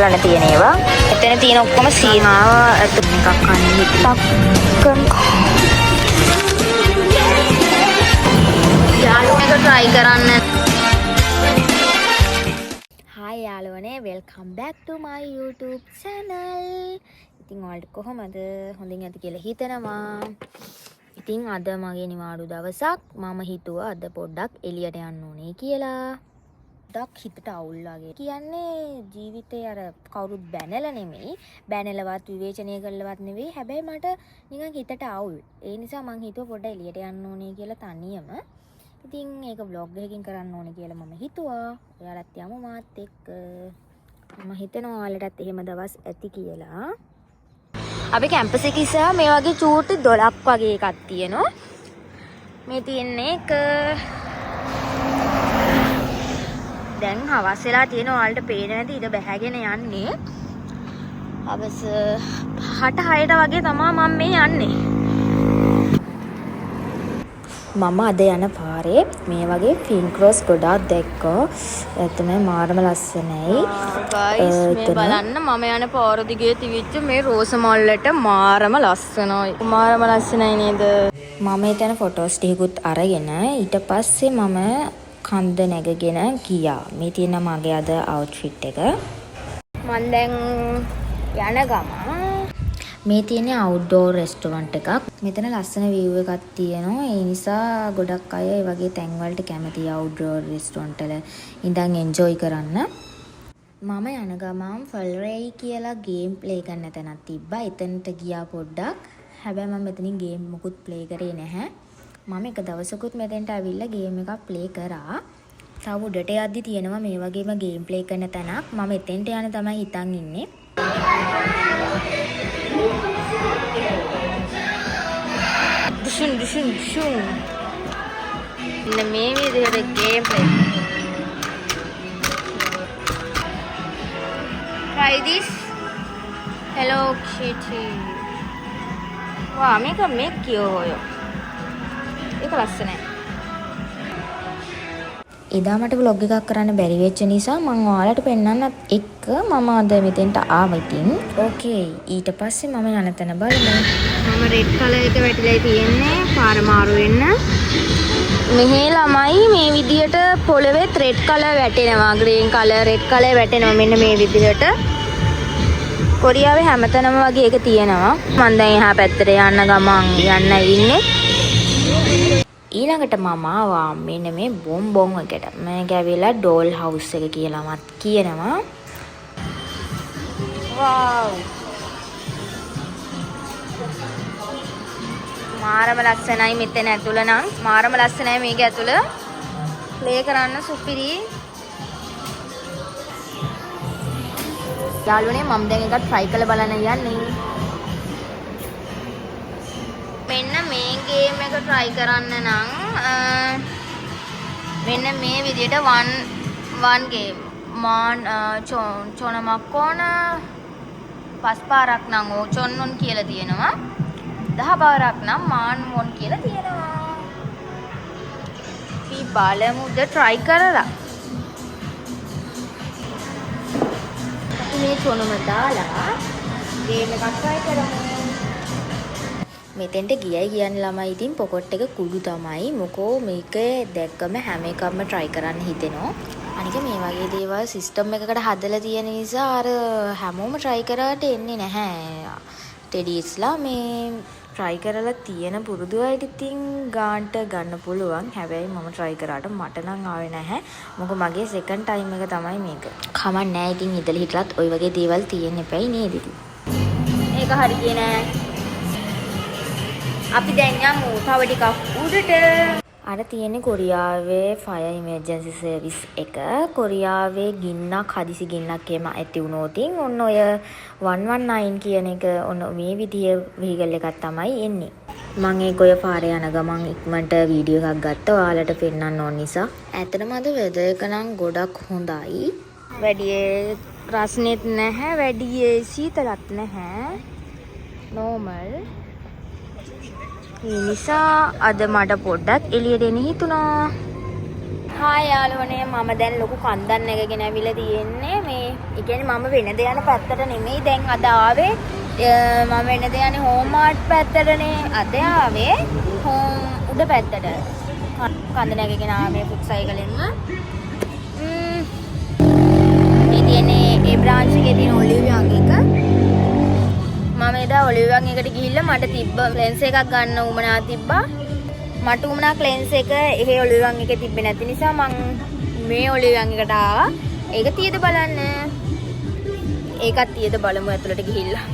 කරන්න තියෙන ඒවා. එතන තියෙන ඔක්කොම සීනාව එකක් කන්නේ ටක්කන්. යාළුවෙක් try කරන්න. Hi යාළුවනේ, welcome back to my YouTube channel. ඉතින් ඔයාලට කොහමද? හොඳින් ඇති කියලා හිතනවා. ඉතින් අද මගේ නිවාඩු දවසක්. මම හිතුවා අද පොඩ්ඩක් එළියට යන්න ඕනේ කියලා. ඩක් හිතට අවුල් වගේ. කියන්නේ ජීවිතේ අර කවුරුත් බැනලා නෙමෙයි, බැනලවත් විවේචනය කළවත් නෙවෙයි. හැබැයි මට නිකන් හිතට අවුල්. ඒ නිසා මං හිතුවා පොඩ්ඩක් එළියට යන්න ඕනේ කියලා තනියම. ඉතින් ඒක vlog එකකින් කරන්න ඕනේ කියලා මම හිතුවා. ඔයාලත් යමු මාත් එක්ක. මම හිතනවා ඔයාලටත් එහෙම දවස් ඇති කියලා. අපි කැම්පස් එකේ ඉස්සරහා මේ වගේ චූටි 12ක් වගේ එකක් තියෙනවා. මේ තියෙන්නේ එක දැන් හවස් වෙලා තියෙනවා. ඔයාලට පේන නැති ඊට බැහැගෙන යන්නේ. හවස 6ට වගේ තමයි මම මේ යන්නේ. මම අද යන පාරේ මේ වගේ ෆින් ක්‍රොස් ගොඩාක් දැක්කා. එතන මාරම ලස්සනයි. ගයිස් මේ බලන්න මම යන පාර දිගේ තිවිච්ච මේ රෝස මල්ලට මාරම ලස්සනයි. මාරම ලස්සනයි නේද? මම එතන ෆොටෝස් ටිකකුත් අරගෙන ඊට පස්සේ මම කන්ද නැගගෙන ගියා. මේ තියෙන මගේ අද අවුට්ෆිට් එක. මම දැන් යන ගම මේ තියෙන අවුට්ඩෝර් රෙස්ටොරන්ට් එකක්. මෙතන ලස්සන view එකක් තියෙනවා. ඒ නිසා ගොඩක් අය ඒ වගේ තැන් වලට කැමති අවුට්ඩෝර් රෙස්ටොරන්ට් වල ඉඳන් එන්ජොයි කරන්න. මම යන ගමන් ෆල්රේයි කියලා ගේම් ප්ලේ කරන්න තැනක් තිබ්බා. එතනට ගියා පොඩ්ඩක්. හැබැයි මම මෙතනින් ගේම් මොකුත් ප්ලේ කරේ නැහැ. මම එක දවසකුත් මෙතෙන්ට ඇවිල්ලා ගේම් එකක් ප්ලේ කරා. තව උඩට යද්දි තියෙනවා මේ වගේම ගේම් ප්ලේ කරන තැනක්. මම එතෙන්ට යන්න තමයි හිතන් ඉන්නේ. දුෂුන් ඉන්න මේ විදිහට game play. try this. Hello Kitty. වා මේක කියෝ ඒක ලස්සනයි. එදා මට vlog එකක් කරන්න බැරි වෙච්ච නිසා මම ඔයාලට පෙන්නන්නත් එක්ක මම අද මෙතෙන්ට ආවා. ඉතින් ඕකේ ඊට පස්සේ මම යන තැන බලමු. මම රෙඩ් කලර් එක වැටිලා තියෙන්නේ පාර මාරු වෙන්න. මෙහි ළමයි මේ විදියට පොළවේ රෙඩ් කලර් වැටෙනවා, ග්‍රීන් කලර්, රෙඩ් කලර් වැටෙනවා මෙන්න මේ විදියට. කොරියාවේ හැමතැනම වගේ එක තියෙනවා. මම දැන් එහා පැත්තට යන්න ගමන් යන්න ඉන්නේ. ඊළඟට මම ආවා මෙන්න මේ බොම්බොන් එකට. මේක ඇවිල්ලා ඩෝල් හවුස් එක කියලාමත් කියනවා. වව් මාරම ලස්සනයි. මෙතන ඇතුළ නම් මාරම ලස්සනයි. මේක ඇතුළ ප්ලේ කරන්න සුපිරි. යාළුවනේ මම දැන් එකක් try කරලා බලන්න යන්නේ. මෙන්න මේ ගේම් එක try කරන්න නම් මෙන්න මේ විදිහට one game මාන් චොනමක්කොන පස් පාරක් නම් චොන්නොන් කියලා තියෙනවා. 10 පාරක් නම් මාන් මොන් කියලා තියෙනවා. අපි බලමුද try කරලා. අපි මේ චොනම දාලා ගේම් එකක් try කරමු. මෙතෙන්ට ගියයි කියන්නේ ළමයි ඉතින් පොකට් එක කුඩු තමයි. මොකෝ මේක දැක්කම හැම එකක්ම try කරන්න හිතෙනවා. අනික මේ වගේ දේවල් සිස්ටම් එකකට හදලා තියෙන නිසා අර හැමෝම try කරාට එන්නේ නැහැ. ටෙඩීස්ලා මේ try කරලා තියෙන පුරුදු අයට ඉතින් ගාන්ට ගන්න පුළුවන්. හැබැයි මම try කරාට මට නම් ආවේ නැහැ. මොකද මගේ second time එක තමයි මේක. කමක් නැහැ ඉතින් ඉඳලා හිටලත් ওই වගේ දේවල් තියෙන්න එපයි නේද ඉතින්. ඒක හරියන්නේ නැහැ. අපි දැන් යමු තව ටිකක් උඩට. අර තියෙන්නේ කොරියාවේ ෆයර් ඉමර්ජන්සි සර්විස් එක. කොරියාවේ ගින්නක් හදිසි ගින්නක් එහෙම ඇති වුණොත් ඔන්න ඔය 119 කියන එක ඔන්න මේ විදිය වෙහිකල් එකක් තමයි එන්නේ. මම ඒක ඔය පාරේ යන ගමන් ඉක්මනට වීඩියෝ එකක් ගත්තා ඔයාලට පෙන්නන්න ඕන නිසා. ඇත්තටම අද වෙදර් එක නම් ගොඩක් හොඳයි. වැඩි රස්නෙත් නැහැ, වැඩි සීතලත් නැහැ. නෝමල්. ඒ නිසා අද මට පොඩ්ඩක් එළියට එන්න හිතුණා. හායි යාළුවනේ මම දැන් ලොකු කන්දක් නැගගෙන ඇවිල්ලා තියෙන්නේ මේ ඒ කියන්නේ මම වෙනද යන පැත්තට නෙමෙයි දැන් අද ආවේ මම වෙනද යන්නේ හෝම් මාර්ට් පැත්තටනේ අද ආවේ හෝම් උඩ පැත්තට කන්ද නැගගෙන ආවේ ෆුට් සයිකලෙන්ම මේ තියෙන්නේ ඒ බ්‍රාන්ච් එකේ තියෙන ඔලිව් යන් එක මම එදා ඔලිව් යන් එකට ගිහිල්ලා මට තිබ්බ ලෙන්ස් එකක් ගන්න උමනා තිබ්බා මට උමනා ක්ලෙන්ස් එක එහෙ ඔලිව් යන් එකේ තිබ්බේ නැති නිසා මං මේ ඔලිව් යන් එකට ආවා. ඒක තියද බලන්න. ඒකත් තියද බලමු ඇතුළට ගිහිල්ලා.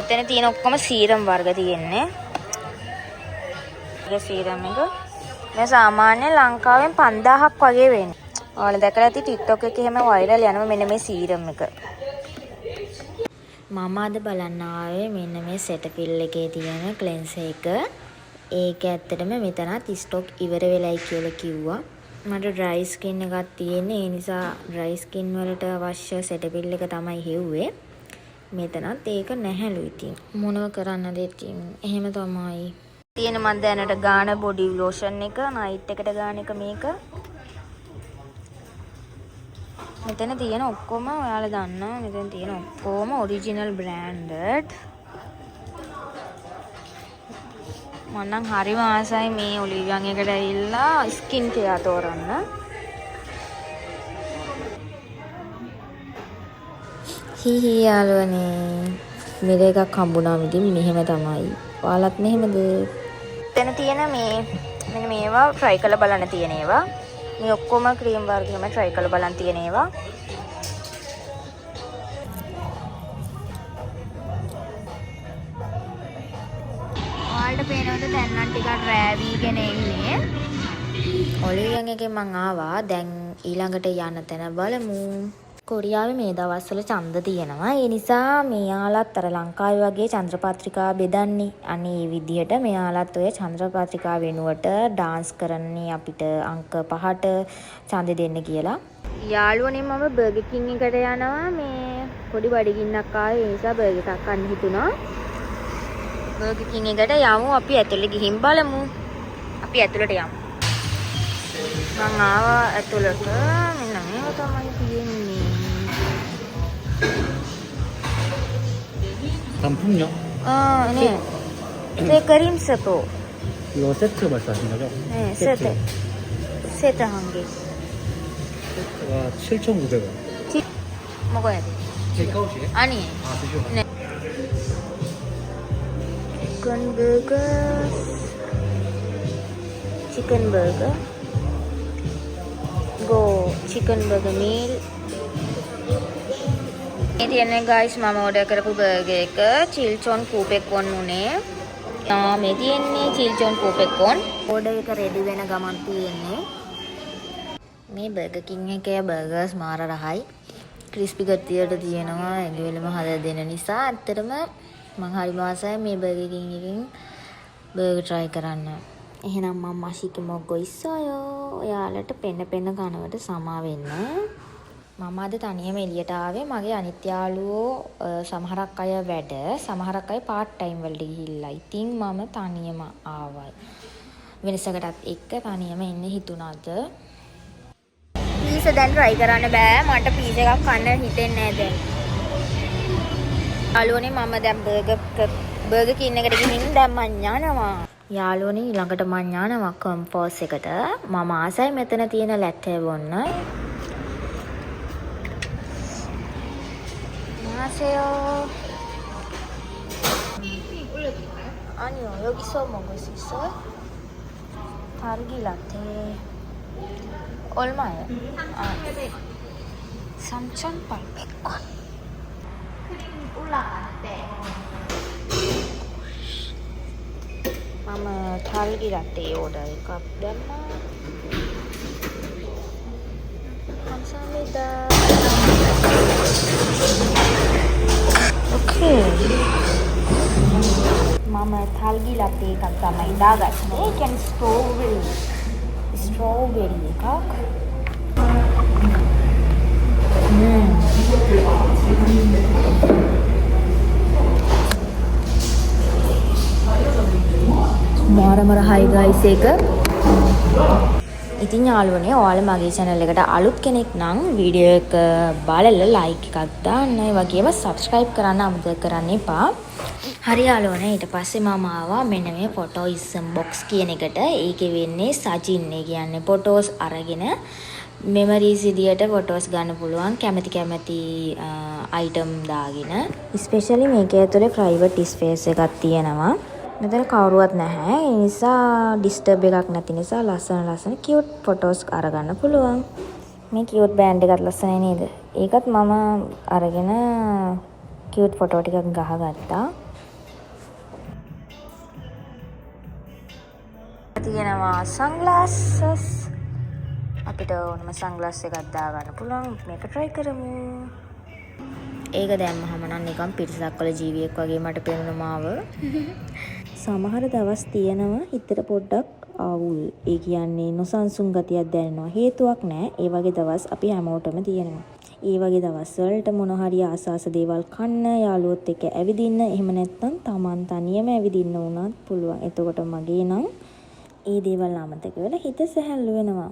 එතන තියෙන ඔක්කොම සීරම් වර්ග තියෙන්නේ. ඒ සීරම් එක මේ සාමාන්‍ය ලංකාවෙන් 5000ක් වගේ වෙන්නේ. ඔයාලා දැකලා ඇති TikTok එකේ එහෙම වයිරල් යනවා මෙන්න මේ සීරම් එක. මම අද බලන්න ආවේ මෙන්න මේ සෙටෆිල් එකේ තියෙන ක්ලෙන්ස් එක. ඒක ඇත්තටම මෙතනත් ස්ටොක් ඉවර වෙලයි කියලා කිව්වා. මට ඩ්‍රයි ස්කින් එකක් තියෙන්නේ. ඒ නිසා ඩ්‍රයි ස්කින් වලට අවශ්‍ය සෙටෆිල් එක තමයි හෙව්වේ. මෙතනත් ඒක නැහැලු ඉතින්. මොනව කරන්නද ඉතින්. එහෙම තමයි. තියෙන මන් දැනට ගාන බොඩි ලෝෂන් එක නයිට් එකට ගාන එක මේක. මෙතන තියෙන ඔක්කොම ඔයාලා දන්නවා මෙතන තියෙන ඔක්කොම ඔරිජිනල් බ්‍රෑන්ඩඩ් මම නම් හරිම ආසයි මේ ඔලිව් යන් එකට ඇවිල්ලා ස්කින් කෙයා තෝරන්න හි යාළුවනේ මෙල එකක් හම්බුණාම ඉතින් මෙහෙම තමයි ඔයාලත් මෙහෙමද එතන තියෙන මේ මෙන්න මේවා try කරලා බලන්න තියෙන ඒවා මේ ඔක්කොම ක්‍රීම් වර්ගයම try කරලා බලන් තියෙන ඒවා. ඔයාලට පේනවද දැන් නම් ටිකක් රෑවිගෙන ඉන්නේ. ඔලිව් යන් එකෙන් මං ආවා. දැන් ඊළඟට යන්න තැන බලමු. කොරියාවේ මේ දවස්වල ඡන්ද තියෙනවා. ඒ නිසා මෙයාලත් අර ලංකාවේ වගේ චන්ද්‍රපත්‍රිකා බෙදන්නේ. අනේ මේ විදිහට මෙයාලත් ඔය චන්ද්‍රපත්‍රිකා වෙනුවට ඩාන්ස් කරන්නේ අපිට අංක 5ට ඡන්ද දෙන්න කියලා. යාළුවනේ මම බර්ගර් කින් එකට යනවා. මේ පොඩි බඩගින්නක් ආවේ. ඒ නිසා බර්ගර් එකක් කන්න හිතුණා. බර්ගර් කින් එකට යමු. අපි ඇතුළේ ගිහින් බලමු. අපි ඇතුළට යමු. මං ආවා ඇතුළට. මෙන්න මේක තමයි තියෙන්නේ. 단품요? 네. 네, 그림 세트. 이거 세트 말씀하신 거죠? 네, 세트. 세트 한 개. 와, 7,900원. 먹어야 돼. 테이크아웃이에요? 아니. 아, 드시고. 네. 치킨 버거. 치킨 버거. go chicken burger meal. මේ තියෙන්නේ guys මම order කරපු burger එක chilchon pupekon උනේ. මේ තියෙන්නේ chilchon pupekon. order එක ready වෙන ගමන් තියෙන්නේ. මේ burger king එකේ burgers මාර රහයි. crispy ගතියට තියෙනවා. ඇඟිල්ලම හදලා දෙන නිසා ඇත්තටම මම හරි ආසයි මේ burger king එකෙන් burger try කරන්න. එහෙනම් මම මාසික මොග්ගෝ ඉස්සයෝ. ඔයාලට පෙන්න කනවට සමා වෙන්න. මම අද තනියම එළියට ආවේ. මගේ අනිත් යාළුවෝ සමහරක් අය වැඩ, සමහරක් අය part time වලට ගිහිල්ලා. ඉතින් මම තනියම ආවා. වෙනසකටත් එක්ක තනියම එන්න හිතුණාද? පීසා දැන් try කරන්න බෑ. මට පීසා එකක් කන්න හිතෙන්නේ නැහැ දැන්. යාළුවනේ මම දැන් බර්ගර් කින් එකට ගිහින් දැන් මං යනවා. යාළුවනේ ඊළඟට මං යනවා කම්පෝස් එකට. මම ආසයි මෙතන තියෙන ලැටේ බොන්න. 안녕하세요. 올려드릴까요? 아니요, 여기서 먹을 수 있어요? 딸기 라떼. 얼마예요? 3,800원. 크림 올라갈 때. mama 딸기 라떼 order 값담마. 감사합니다. 오케이. mama 딸기 라떼 එකක් තමයි දාගන්නේ. ඒ කියන්නේ ස්ට්‍රෝබෙරි එකක්. මාරමර හයි ගයිස් එක. ඉතින් යාළුවනේ ඔයාලා මගේ channel එකට අලුත් කෙනෙක් නම් වීඩියෝ එක බලලා like එකක් දාන්න. ඒ වගේම subscribe කරන්න අමතක කරන්න එපා. හරි යාළුවනේ ඊට පස්සේ මම ආවා මෙන්න මේ photoism box කියන එකට. ඒකේ වෙන්නේ සජින්. ඒ කියන්නේ photos අරගෙන memories විදියට photos ගන්න පුළුවන් කැමති item දාගෙන. especially මේකේ ඇතුලේ private space එකක් තියෙනවා. මෙතන කවුරුවත් නැහැ. ඒ නිසා disturb එකක් නැති නිසා ලස්සන cute photos අරගන්න පුළුවන්. මේ cute band එකත් ලස්සනයි නේද? ඒකත් මම අරගෙන cute photo ටිකක් ගහගත්තා. තියෙනවා sunglasses. අපිට ඕනම sunglass එකක් දාගන්න පුළුවන්. මේක try කරමු. ඒක දැම්මහම නම් නිකන් පිරිසක් වල ජීවියෙක් වගේ මට පේනවා මාව. සමහර දවස් තියෙනවා හිතට පොඩ්ඩක් ආවුල්. ඒ කියන්නේ නොසන්සුන් ගතියක් දැනෙනවා. හේතුවක් නැහැ. ඒ වගේ දවස් අපි හැමෝටම තියෙනවා. ඒ වගේ දවස් වලට මොන හරි ආසාස දේවල් කන්න, යාළුවොත් එක්ක ඇවිදින්න, එහෙම නැත්නම් Taman තනියම ඇවිදින්න උනත් පුළුවන්. එතකොට මගේ නම් ඒ දේවල් අමතක වෙලා හිත සැහැල්ලු වෙනවා.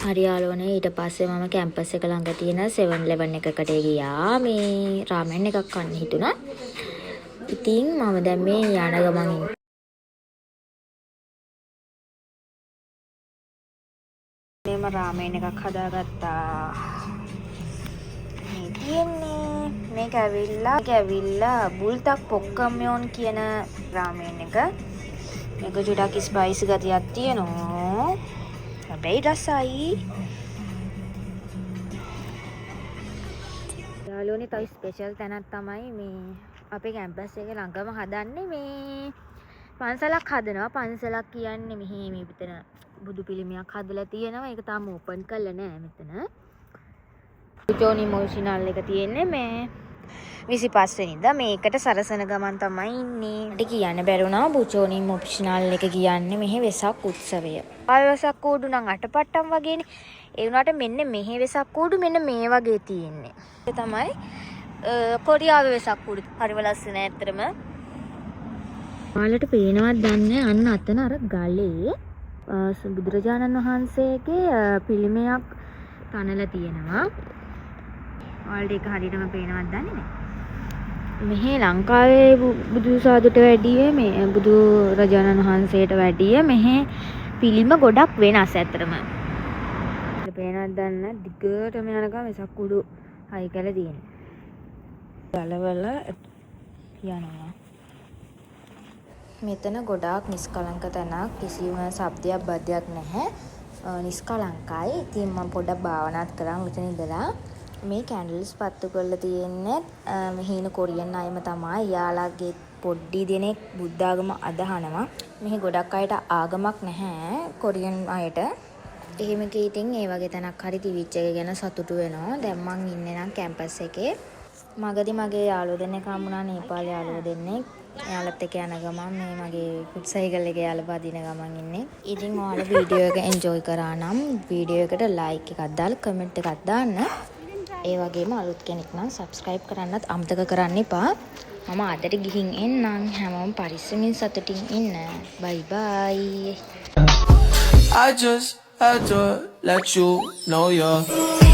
හරි යාළුවනේ ඊට පස්සේ මම කැම්පස් එක ළඟ තියෙන 7-Eleven එකකට ගියා. මේ රාමෙන් එකක් කන්න හිතුණා. ඉතින් මම දැන් මේ යන ගමන් මේම රාමෙන් එකක් හදාගත්තා. මේ තියෙන්නේ මේක ඇවිල්ලා බුල්තක් පොක්කම්යෝන් කියන රාමෙන් එක. මේක චුටක් ස්පයිසි ගතියක් තියෙනවා. හැබැයි රසයි. යාළුවනේ තව ස්පෙෂල් තැනක් තමයි මේ අපේ කැම්පස් එකේ ළඟම හදන්නේ මේ පන්සලක් හදනවා. පන්සලක් කියන්නේ මෙහි මේ පිටන බුදු පිළිමයක් හදලා තියෙනවා. ඒක තාම ඕපන් කරලා නෑ මෙතන. ජෝනි මොෂනල් එක තියෙන්නේ මේ 25 වෙනිදා. මේකට සරසන ගමන් තමයි ඉන්නේ. මට කියන්න බැරුණා බුචෝනි මොෂනල් එක කියන්නේ මෙහි වෙසක් උත්සවය. ආය වෙසක් කූඩු නම් අටපට්ටම් වගේනේ. ඒ වුණාට මෙන්න මෙහි වෙසක් කූඩු මෙන්න මේ වගේ තියෙන්නේ. ඒ තමයි කොරියාවේ වෙසක් කූඩු. හරිම ලස්සනයි ඇත්තටම. ඔයාලට පේනවද දන්නේ අන්න අතන අර ගලේ බුදුරජාණන් වහන්සේගේ පිළිමයක් තනලා තියෙනවා. ඔයාලට ඒක හරියටම පේනවද දන්නේ නැහැ. මෙහි ලංකාවේ බුදු සාදුට වැඩිය මේ බුදු රජාණන් වහන්සේට වැඩිය මෙහි පිළිම ගොඩක් වෙනස් ඇත්තටම. ඒක පේනවද දන්නේ දිගටම යනකම් වෙසක් කුඩු හයි කරලා තියෙනවා. ගලවල යනවා. මෙතන ගොඩාක් නිස්කලංක තැනක්. කිසිම ශබ්දයක් බද්දයක් නැහැ. නිස්කලංකයි. ඉතින් මම පොඩ්ඩක් භාවනාත් කරන් උතන ඉඳලා මේ කැන්ඩල්ස් පත්තු කරලා තියෙන්නේ මෙහින කොරියන් අයම තමයි. යාළගේ පොඩ්ඩි දෙනෙක් බුද්ධ ආගම අදහනවා. මෙහි ගොඩක් අයට ආගමක් නැහැ කොරියන් අයට. එහෙම කීටින් ඒ වගේ තැනක් හරි තිවිච් එක ගැන සතුටු වෙනවා. දැන් මං ඉන්නේ නම් කැම්පස් එකේ. මගදී මගේ යාළුවෝ දෙන්නෙක් හම්බුණා. නේපාල යාළුවෝ දෙන්නෙක්. එයාලත් එක්ක යන ගමන් මේ මගේ ෆුට් සයිකල් එකේ යාළුවා බදින ගමන් ඉන්නේ. ඉතින් ඔයාලා වීඩියෝ එක එන්ජොයි කරා නම් වීඩියෝ එකට ලයික් එකක් දාලා කමෙන්ට් එකක් දාන්න. ඒ වගේම අලුත් කෙනෙක් නම් subscribe කරන්නත් අමතක කරන්න එපා. මම අදට ගිහින් එන්නම්. හැමෝම පරිස්සමින් සතුටින් ඉන්න. bye bye. I just had to let you know you're